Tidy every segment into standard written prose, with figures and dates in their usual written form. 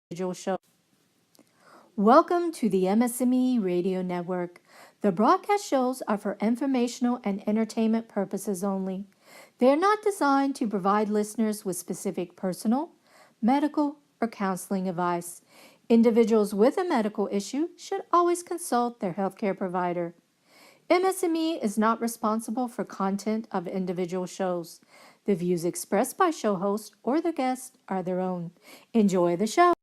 individual show. Welcome to the MS&Me Radio Network. The broadcast shows are for informational and entertainment purposes only. They are not designed to provide listeners with specific personal, medical, or counseling advice. Individuals with a medical issue should always consult their healthcare provider. MS&Me is not responsible for content of individual shows. The views expressed by show hosts or their guests are their own. Enjoy the show.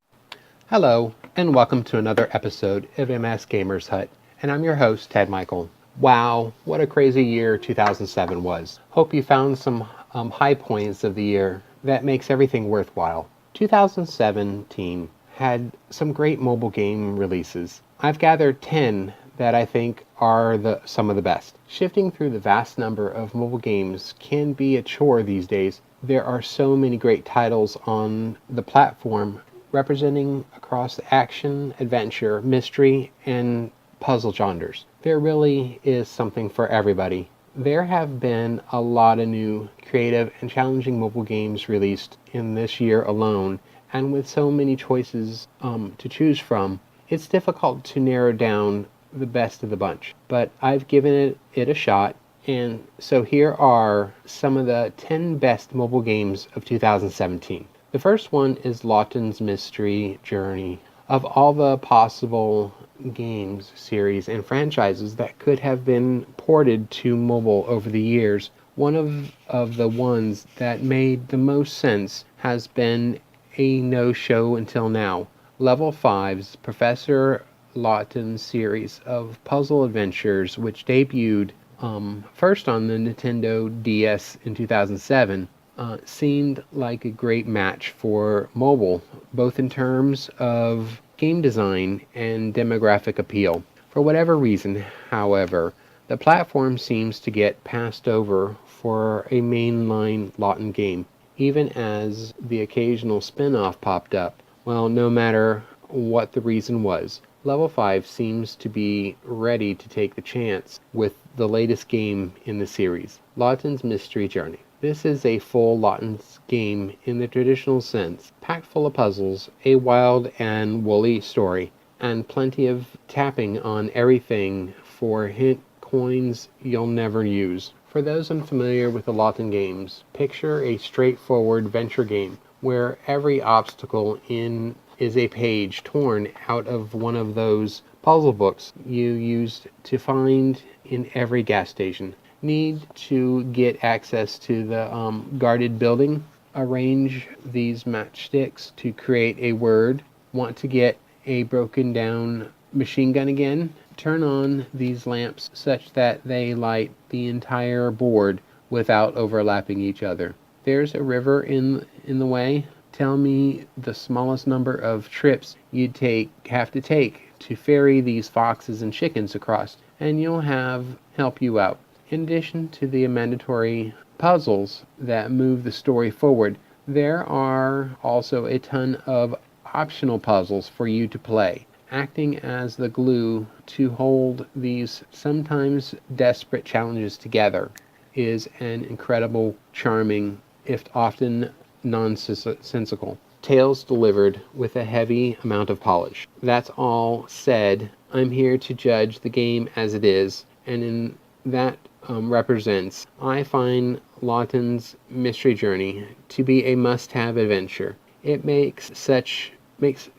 Hello, and welcome to another episode of MS Gamers Hut, and I'm your host, Ted Michael. Wow, what a crazy year 2007 was. Hope you found some high points of the year that makes everything worthwhile. 2017 had some great mobile game releases. I've gathered 10 that I think are some of the best. Shifting through the vast number of mobile games can be a chore these days. There are so many great titles on the platform representing across action, adventure, mystery, and puzzle genres. There really is something for everybody. There have been a lot of new, creative, and challenging mobile games released in this year alone, and with so many choices to choose from, it's difficult to narrow down the best of the bunch. But I've given it a shot, and so here are some of the 10 best mobile games of 2017. The first one is Lawton's Mystery Journey. Of all the possible games, series, and franchises that could have been ported to mobile over the years, one of the ones that made the most sense has been a no-show until now. Level 5's Professor Lawton series of puzzle adventures, which debuted first on the Nintendo DS in 2007, seemed like a great match for mobile, both in terms of game design and demographic appeal. For whatever reason, however, the platform seems to get passed over for a mainline Lawton game, even as the occasional spin-off popped up. Well, no matter what the reason was, Level 5 seems to be ready to take the chance with the latest game in the series, Lawton's Mystery Journey. This is a full Lawton's game in the traditional sense, packed full of puzzles, a wild and woolly story, and plenty of tapping on everything for hint coins you'll never use. For those unfamiliar with the Lawton games, picture a straightforward venture game where every obstacle is a page torn out of one of those puzzle books you used to find in every gas station. Need to get access to the guarded building? Arrange these matchsticks to create a word. Want to get a broken down machine gun again? Turn on these lamps such that they light the entire board without overlapping each other. There's a river in the way. Tell me the smallest number of trips you'd have to take to ferry these foxes and chickens across, and you'll help you out. In addition to the mandatory puzzles that move the story forward, there are also a ton of optional puzzles for you to play, acting as the glue to hold these sometimes desperate challenges together is an incredible, charming, if often nonsensical tales delivered with a heavy amount of polish. That's all said. I'm here to judge the game as it is, and in that represents, I find Lawton's Mystery Journey to be a must-have adventure. It makes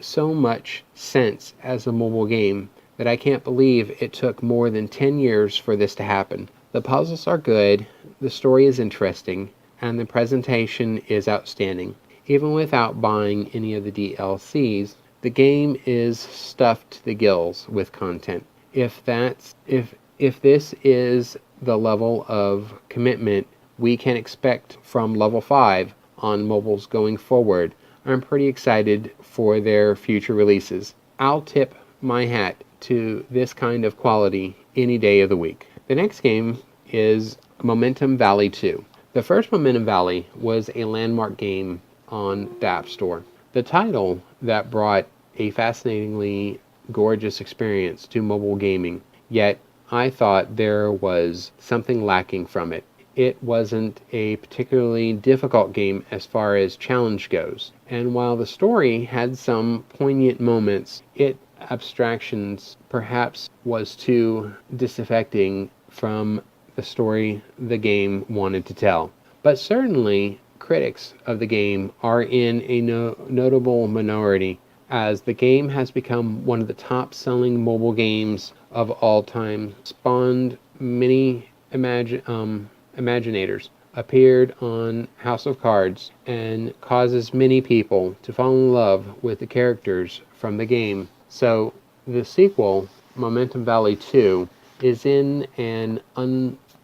so much sense as a mobile game that I can't believe it took more than 10 years for this to happen. The puzzles are good, the story is interesting, and the presentation is outstanding. Even without buying any of the DLCs, the game is stuffed to the gills with content. If this is the level of commitment we can expect from Level 5 on mobiles going forward, I'm pretty excited for their future releases. I'll tip my hat to this kind of quality any day of the week. The next game is Momentum Valley 2. The first Momentum Valley was a landmark game on the App Store. The title that brought a fascinatingly gorgeous experience to mobile gaming, yet I thought there was something lacking from it. It wasn't a particularly difficult game as far as challenge goes. And while the story had some poignant moments, its abstractions perhaps was too disaffecting from the story the game wanted to tell. But certainly, critics of the game are in a notable minority, as the game has become one of the top selling mobile games of all time, spawned many imaginators, appeared on House of Cards, and causes many people to fall in love with the characters from the game. So the sequel, Momentum Valley 2, is in an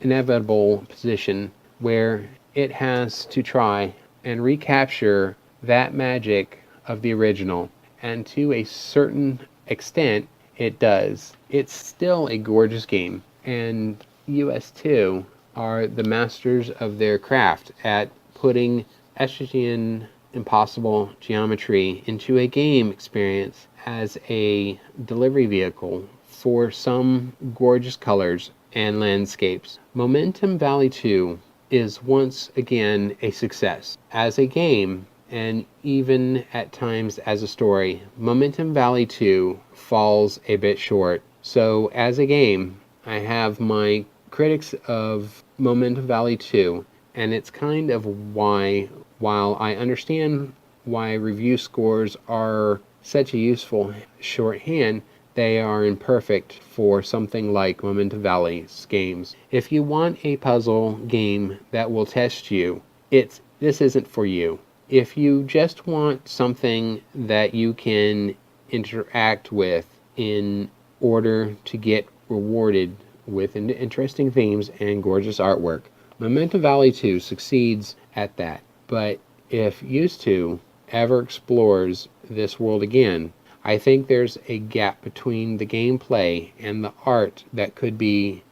inevitable position where it has to try and recapture that magic of the original. And to a certain extent, it does. It's still a gorgeous game, and US2 are the masters of their craft at putting Estrogen impossible geometry into a game experience as a delivery vehicle for some gorgeous colors and landscapes. Momentum Valley 2 is once again a success. As a game, and even at times as a story, Momentum Valley 2 falls a bit short. So, as a game, I have my critics of Momentum Valley 2, and it's kind of why, while I understand why review scores are such a useful shorthand, they are imperfect for something like Momentum Valley's games. If you want a puzzle game that will test you, this isn't for you. If you just want something that you can interact with in order to get rewarded with interesting themes and gorgeous artwork, Momentum Valley 2 succeeds at that. But if Used to ever explores this world again, I think there's a gap between the gameplay and the art that could be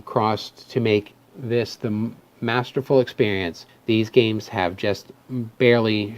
crossed to make this the masterful experience these games have just barely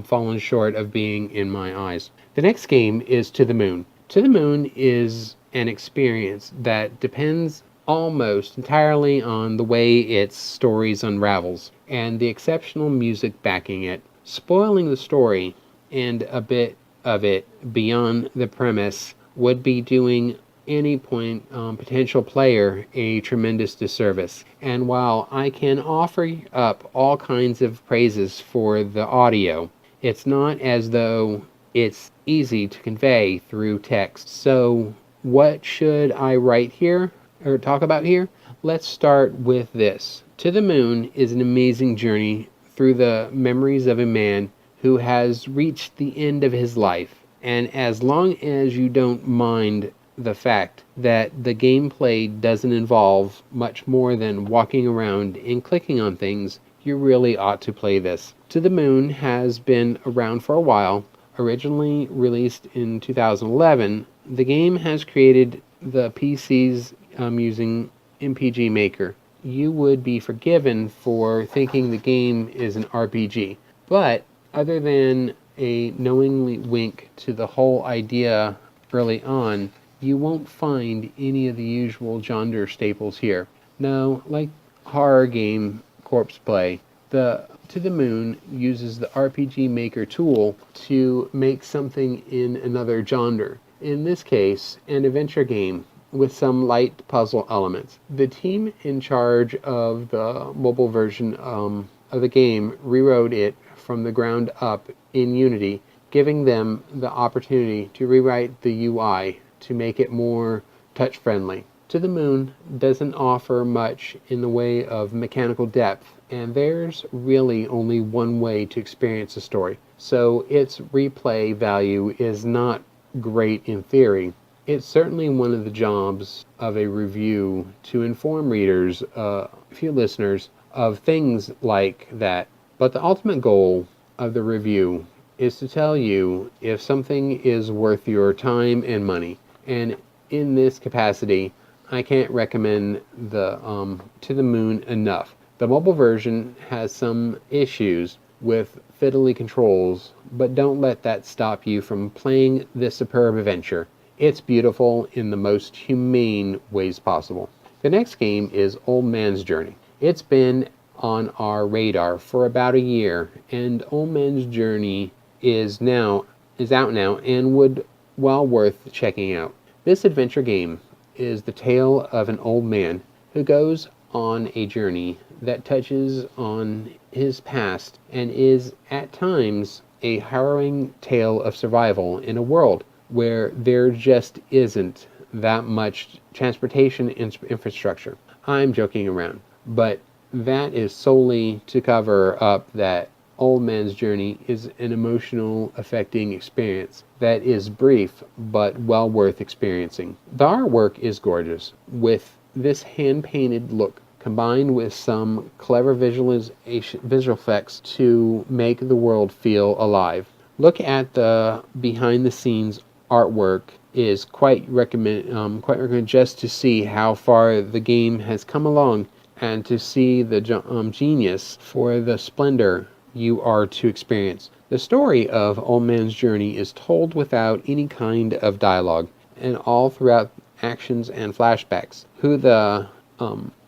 fallen short of being in my eyes. The next game is To the Moon. To the Moon is an experience that depends almost entirely on the way its stories unravels and the exceptional music backing it. Spoiling the story and a bit of it beyond the premise would be doing any potential player a tremendous disservice. And while I can offer up all kinds of praises for the audio, it's not as though it's easy to convey through text. So, what should I write here or talk about here? Let's start with this. To the Moon is an amazing journey through the memories of a man who has reached the end of his life. And as long as you don't mind the fact that the gameplay doesn't involve much more than walking around and clicking on things, you really ought to play this. To the Moon has been around for a while. Originally released in 2011, the game has created the PCs using MPG Maker. You would be forgiven for thinking the game is an RPG, but other than a knowingly wink to the whole idea early on, you won't find any of the usual genre staples here. No, like horror game Corpse Play, the To the Moon uses the RPG Maker tool to make something in another genre. In this case, an adventure game with some light puzzle elements. The team in charge of the mobile version of the game rewrote it from the ground up in Unity, giving them the opportunity to rewrite the UI to make it more touch-friendly. To the Moon doesn't offer much in the way of mechanical depth, and there's really only one way to experience a story. So its replay value is not great in theory. It's certainly one of the jobs of a review to inform readers, few listeners, of things like that. But the ultimate goal of the review is to tell you if something is worth your time and money. And in this capacity, I can't recommend the To the Moon enough. The mobile version has some issues with fiddly controls, but don't let that stop you from playing this superb adventure. It's beautiful in the most humane ways possible. The next game is Old Man's Journey. It's been on our radar for about a year, and Old Man's Journey is out now and would well worth checking out. This adventure game is the tale of an old man who goes on a journey that touches on his past and is at times a harrowing tale of survival in a world where there just isn't that much transportation infrastructure. I'm joking around, but that is solely to cover up that Old Man's Journey is an emotional, affecting experience that is brief but well worth experiencing. The artwork is gorgeous, with this hand painted look combined with some clever visual effects to make the world feel alive. Look at the behind the scenes artwork is quite recommend just to see how far the game has come along and to see the genius for the splendor you are to experience. The story of Old Man's Journey is told without any kind of dialogue and all throughout actions and flashbacks. Who the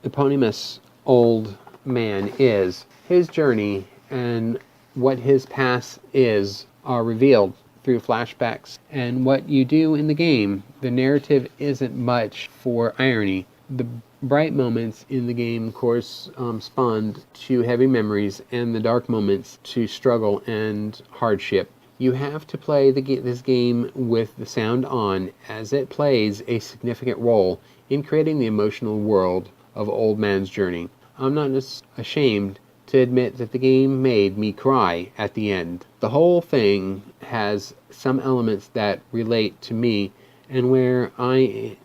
eponymous old man is, his journey, and what his past is are revealed through flashbacks. And what you do in the game, the narrative isn't much for irony. The bright moments in the game correspond to heavy memories, and the dark moments to struggle and hardship. You have to play this game with the sound on, as it plays a significant role in creating the emotional world of Old Man's Journey. I'm not ashamed to admit that the game made me cry at the end. The whole thing has some elements that relate to me and where I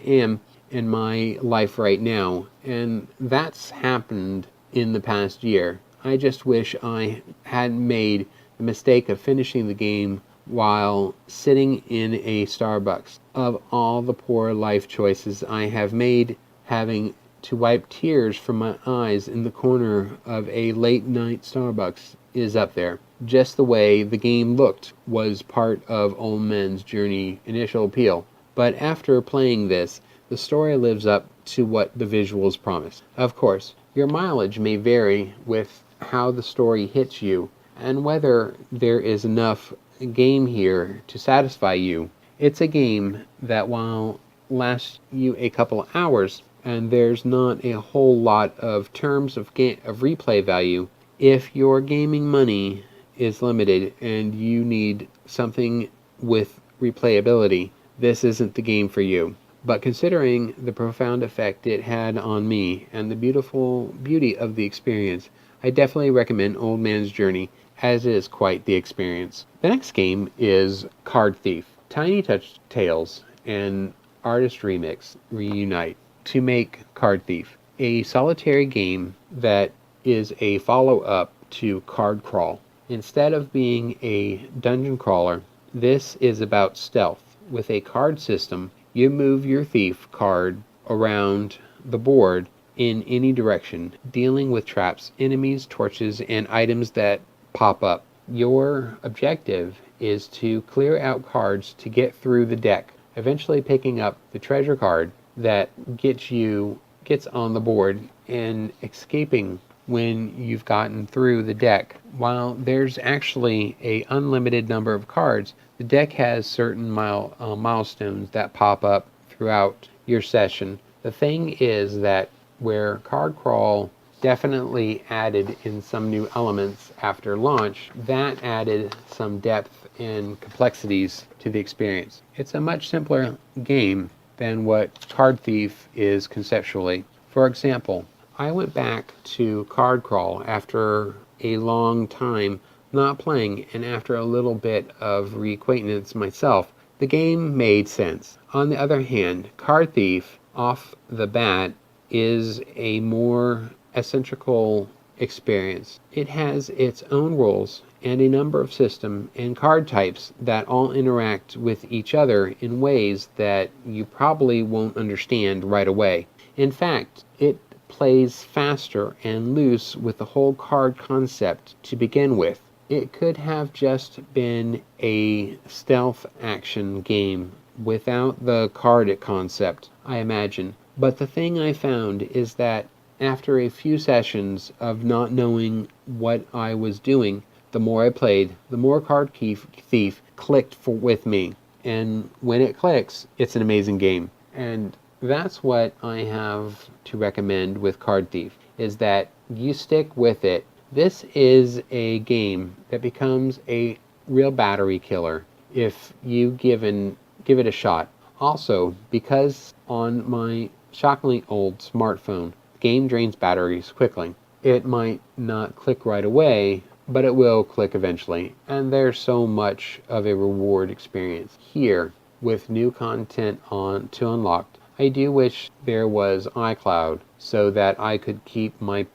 am in my life right now, and that's happened in the past year. I just wish I hadn't made the mistake of finishing the game while sitting in a Starbucks. Of all the poor life choices I have made, having to wipe tears from my eyes in the corner of a late night Starbucks is up there. Just the way the game looked was part of Old Man's Journey initial appeal. But after playing this, the story lives up to what the visuals promise. Of course, your mileage may vary with how the story hits you and whether there is enough game here to satisfy you. It's a game that while lasts you a couple hours, and there's not a whole lot of terms of replay value, if your gaming money is limited and you need something with replayability, this isn't the game for you. But considering the profound effect it had on me and the beauty of the experience, I definitely recommend Old Man's Journey, as it is quite the experience. The next game is Card Thief. Tiny Touch Tales and Artist Remix reunite to make Card Thief, a solitary game that is a follow-up to Card Crawl. Instead of being a dungeon crawler, this is about stealth. With a card system, you move your thief card around the board in any direction, dealing with traps, enemies, torches, and items that pop up. Your objective is to clear out cards to get through the deck, eventually picking up the treasure card that gets on the board and escaping when you've gotten through the deck. While there's actually a unlimited number of cards, the deck has certain milestones that pop up throughout your session. The thing is that where Card Crawl definitely added in some new elements after launch, that added some depth and complexities to the experience. It's a much simpler game than what Card Thief is conceptually. For example, I went back to Card Crawl after a long time not playing, and after a little bit of reacquaintance myself, the game made sense. On the other hand, Card Thief, off the bat, is a more eccentrical experience. It has its own rules and a number of system and card types that all interact with each other in ways that you probably won't understand right away. In fact, it plays faster and loose with the whole card concept to begin with. It could have just been a stealth action game without the card concept, I imagine. But the thing I found is that after a few sessions of not knowing what I was doing, the more I played, the more Card Thief clicked with me. And when it clicks, it's an amazing game. And that's what I have to recommend with Card Thief, is that you stick with it. This is a game that becomes a real battery killer if you give it a shot. Also, because on my shockingly old smartphone, the game drains batteries quickly. It might not click right away, but it will click eventually. And there's so much of a reward experience here with new content on to unlock. I do wish there was iCloud so that I could keep my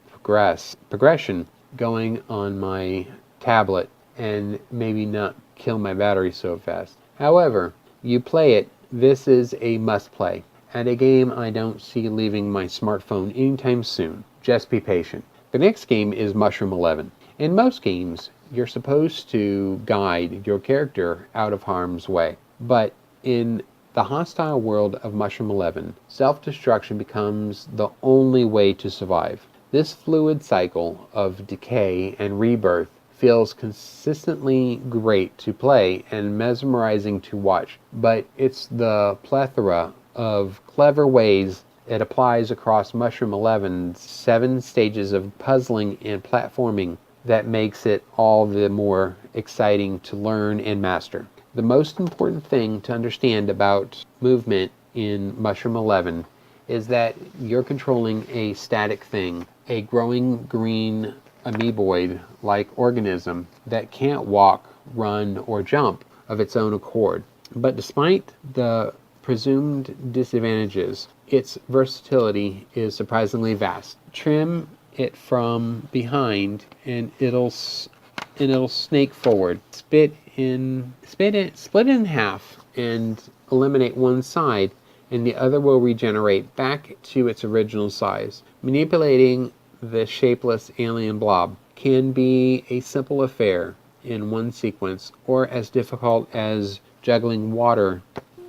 progression going on my tablet and maybe not kill my battery so fast. However, you play it, this is a must play, and a game I don't see leaving my smartphone anytime soon. Just be patient. The next game is Mushroom 11. In most games, you're supposed to guide your character out of harm's way, but in the hostile world of Mushroom 11, self-destruction becomes the only way to survive. This fluid cycle of decay and rebirth feels consistently great to play and mesmerizing to watch, but it's the plethora of clever ways it applies across Mushroom 11's 7 stages of puzzling and platforming that makes it all the more exciting to learn and master. The most important thing to understand about movement in Mushroom 11 is that you're controlling a static thing, a growing green amoeboid-like organism that can't walk, run, or jump of its own accord. But despite the presumed disadvantages, its versatility is surprisingly vast. Trim it from behind and it'll snake forward. Split it in half and eliminate one side, and the other will regenerate back to its original size. Manipulating the shapeless alien blob can be a simple affair in one sequence, or as difficult as juggling water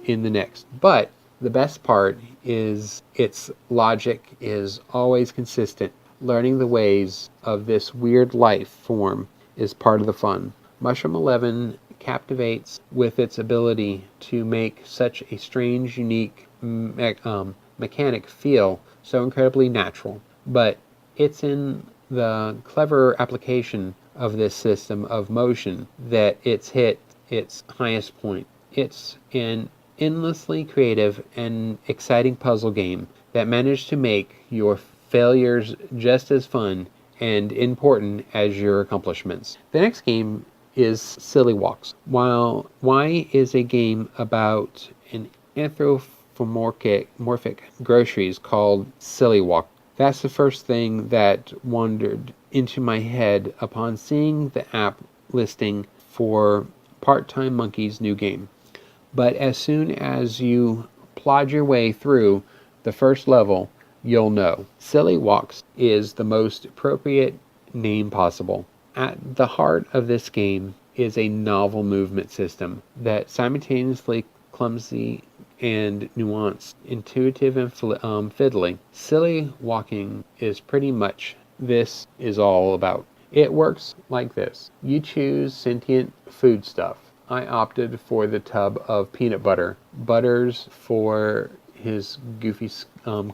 in the next. But the best part is its logic is always consistent. Learning the ways of this weird life form is part of the fun. Mushroom 11 captivates with its ability to make such a strange, unique mechanic feel so incredibly natural. But it's in the clever application of this system of motion that it's hit its highest point. It's an endlessly creative and exciting puzzle game that managed to make your failures just as fun and important as your accomplishments. The next game is Silly Walks. Why is a game about an anthropomorphic groceries called Silly Walk? That's the first thing that wandered into my head upon seeing the app listing for Part-Time Monkey's new game. But as soon as you plod your way through the first level, you'll know. Silly Walks is the most appropriate name possible. At the heart of this game is a novel movement system that simultaneously clumsy and nuanced, intuitive and fiddly. Silly walking is pretty much this is all about. It works like this. You choose sentient food stuff. I opted for the tub of peanut butter. Butters, for his goofy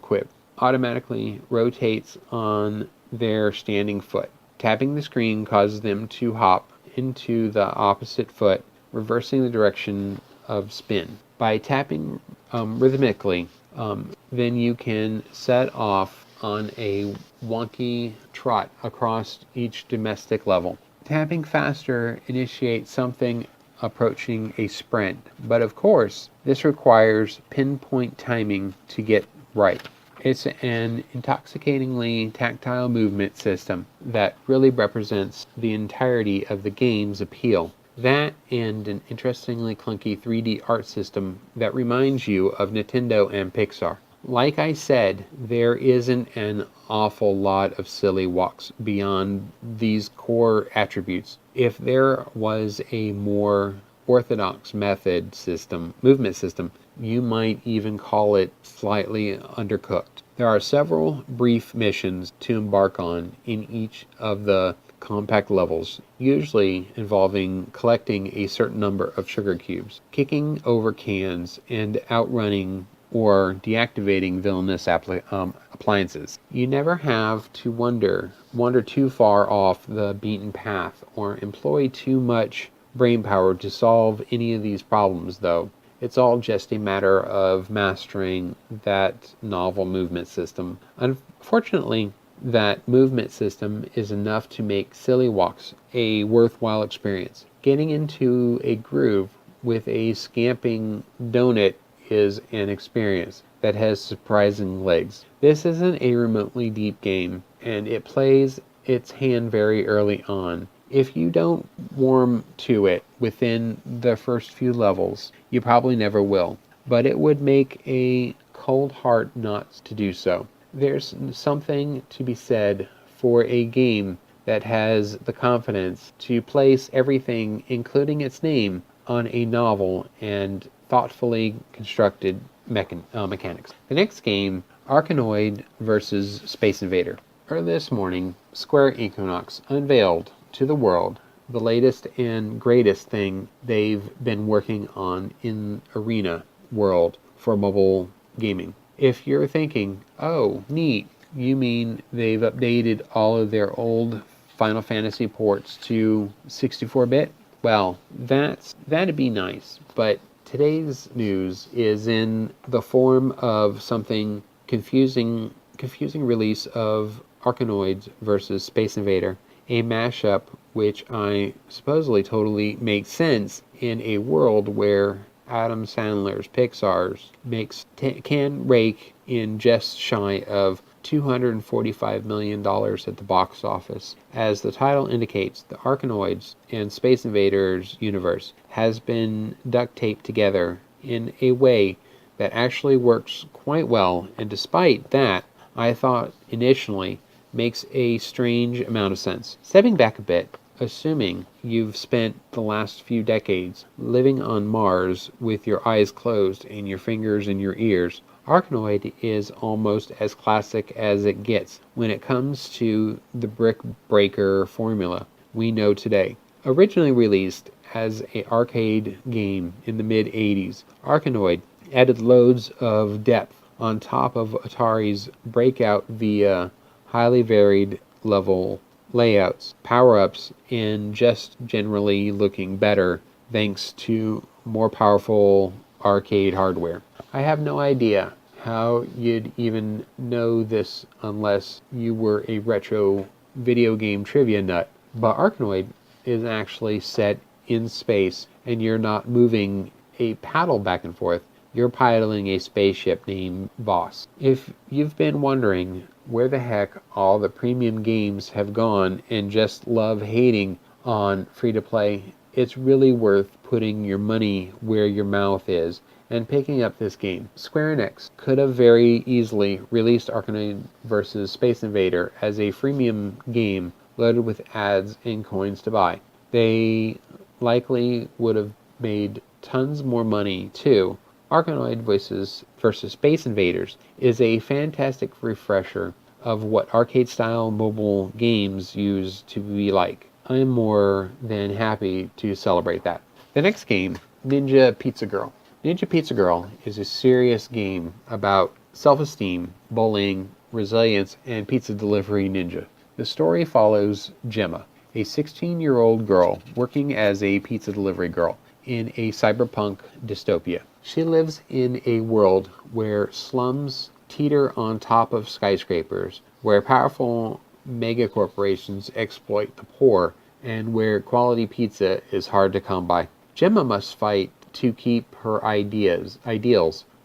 quip, automatically rotates on their standing foot. Tapping the screen causes them to hop into the opposite foot, reversing the direction of spin. By tapping rhythmically, then you can set off on a wonky trot across each domestic level. Tapping faster initiates something approaching a sprint, but of course, this requires pinpoint timing to get right. It's an intoxicatingly tactile movement system that really represents the entirety of the game's appeal. That and an interestingly clunky 3D art system that reminds you of Nintendo and Pixar. Like I said, there isn't an awful lot of silly walks beyond these core attributes. If there was a more orthodox movement system, you might even call it slightly undercooked. There are several brief missions to embark on in each of the compact levels, usually involving collecting a certain number of sugar cubes, kicking over cans, and outrunning or deactivating villainous appliances. You never have to wander too far off the beaten path or employ too much brain power to solve any of these problems, though. It's all just a matter of mastering that novel movement system. Unfortunately, that movement system is enough to make silly walks a worthwhile experience. Getting into a groove with a scamping donut is an experience that has surprising legs. This isn't a remotely deep game, and it plays its hand very early on. If you don't warm to it within the first few levels, you probably never will. But it would make a cold heart not to do so. There's something to be said for a game that has the confidence to place everything, including its name, on a novel and thoughtfully constructed mechanics. The next game, Arkanoid versus Space Invader. Early this morning, Square Equinox unveiled to the world the latest and greatest thing they've been working on in Arena world for mobile gaming. If you're thinking, oh, neat, you mean they've updated all of their old Final Fantasy ports to 64-bit? Well, that'd be nice, but today's news is in the form of something confusing release of Arkanoids versus Space Invader, a mashup which I supposedly totally makes sense in a world where Adam Sandler's Pixar's can rake in just shy of $245 million at the box office. As the title indicates, the Arkanoids and Space Invaders universe has been duct taped together in a way that actually works quite well, and despite that, I thought initially makes a strange amount of sense. Stepping back a bit, assuming you've spent the last few decades living on Mars with your eyes closed and your fingers in your ears, Arkanoid is almost as classic as it gets when it comes to the brick breaker formula we know today. Originally released as an arcade game in the mid-80s, Arkanoid added loads of depth on top of Atari's breakout via highly varied level layouts, power-ups, and just generally looking better thanks to more powerful arcade hardware. I have no idea how you'd even know this unless you were a retro video game trivia nut, but Arkanoid is actually set in space and you're not moving a paddle back and forth. You're piloting a spaceship named Boss. If you've been wondering where the heck all the premium games have gone and just love hating on free-to-play, it's really worth putting your money where your mouth is and picking up this game. Square Enix could have very easily released Arkanoid vs. Space Invader as a freemium game loaded with ads and coins to buy. They likely would have made tons more money too. Arkanoid versus Space Invaders is a fantastic refresher of what arcade-style mobile games used to be like. I'm more than happy to celebrate that. The next game, Ninja Pizza Girl. Ninja Pizza Girl is a serious game about self-esteem, bullying, resilience, and pizza delivery ninja. The story follows Gemma, a 16-year-old girl working as a pizza delivery girl in a cyberpunk dystopia. She lives in a world where slums teeter on top of skyscrapers, where powerful megacorporations exploit the poor, and where quality pizza is hard to come by. Gemma must fight to keep her ideals,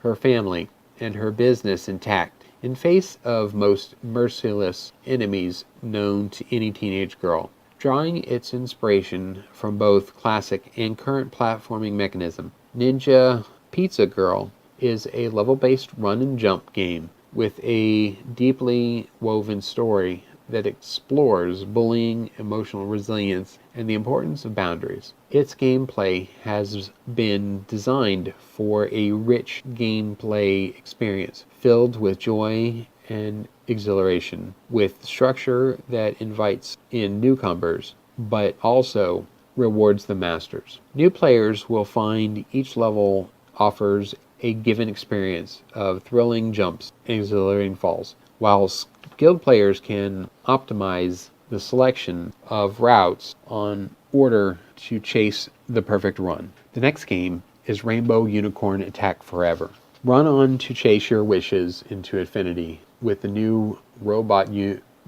her family, and her business intact in face of most merciless enemies known to any teenage girl. Drawing its inspiration from both classic and current platforming mechanism, Ninja Pizza Girl is a level-based run-and-jump game with a deeply woven story that explores bullying, emotional resilience, and the importance of boundaries. Its gameplay has been designed for a rich gameplay experience filled with joy and exhilaration with structure that invites in newcomers, but also rewards the masters. New players will find each level offers a given experience of thrilling jumps and exhilarating falls, while skilled players can optimize the selection of routes on order to chase the perfect run. The next game is Rainbow Unicorn Attack Forever. Run on to chase your wishes into infinity with the new Robot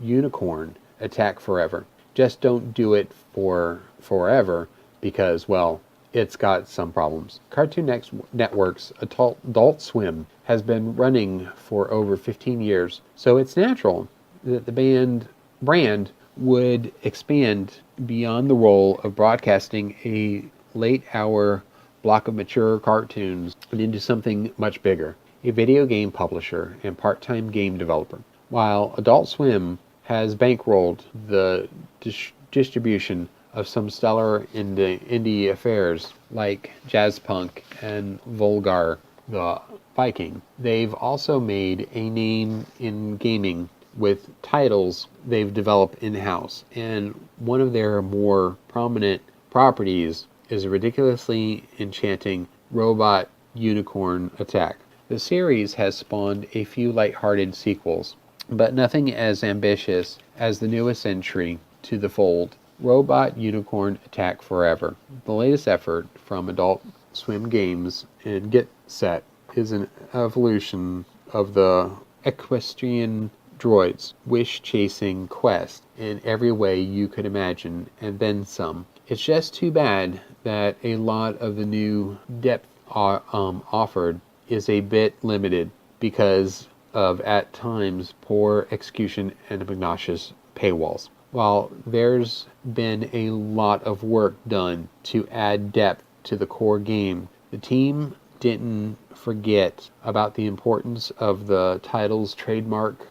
Unicorn Attack Forever. Just don't do it for forever because, well, it's got some problems. Cartoon Network's Adult Swim has been running for over 15 years, so it's natural that the brand would expand beyond the role of broadcasting a late hour block of mature cartoons and into something much bigger, a video game publisher and part-time game developer. While Adult Swim has bankrolled the distribution of some stellar indie affairs like Jazz Punk and Volgar the Viking, they've also made a name in gaming with titles they've developed in-house, and one of their more prominent properties is a ridiculously enchanting Robot Unicorn Attack. The series has spawned a few light-hearted sequels, but nothing as ambitious as the newest entry to the fold, Robot Unicorn Attack Forever. The latest effort from Adult Swim Games and Get Set is an evolution of the equestrian droids wish-chasing quest in every way you could imagine, and then some. It's just too bad that a lot of the new depth offered is a bit limited because of, at times, poor execution and obnoxious paywalls. While there's been a lot of work done to add depth to the core game, the team didn't forget about the importance of the title's trademark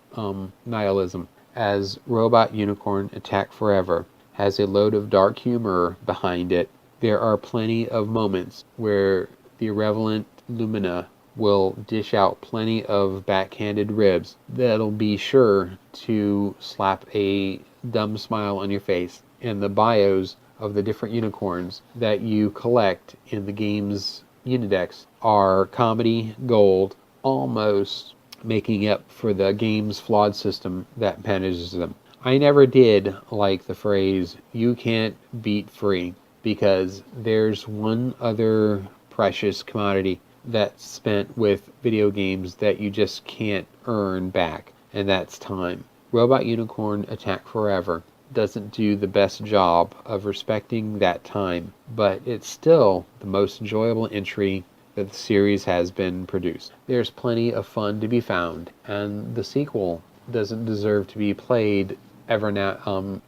nihilism, as Robot Unicorn Attack Forever has a load of dark humor behind it. There are plenty of moments where the irreverent Lumina will dish out plenty of backhanded ribs that'll be sure to slap a dumb smile on your face, and the bios of the different unicorns that you collect in the game's Unidex are comedy gold, almost making up for the game's flawed system that manages them. I never did like the phrase, "you can't beat free," because there's one other precious commodity that's spent with video games that you just can't earn back, and that's time. Robot Unicorn Attack Forever doesn't do the best job of respecting that time, but it's still the most enjoyable entry that the series has been produced. There's plenty of fun to be found, and the sequel doesn't deserve to be played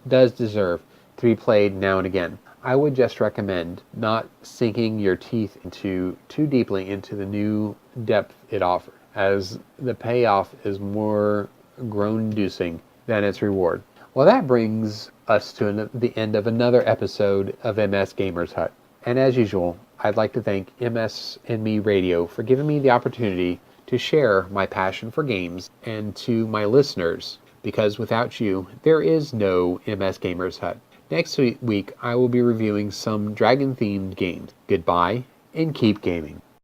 does deserve to be played now and again. I would just recommend not sinking your teeth too deeply into the new depth it offers, as the payoff is more groan-inducing than its reward. Well, that brings us to the end of another episode of MS Gamers Hut. And as usual, I'd like to thank MS&Me Radio for giving me the opportunity to share my passion for games, and to my listeners, because without you, there is no MS Gamers Hut. Next week, I will be reviewing some dragon-themed games. Goodbye, and keep gaming.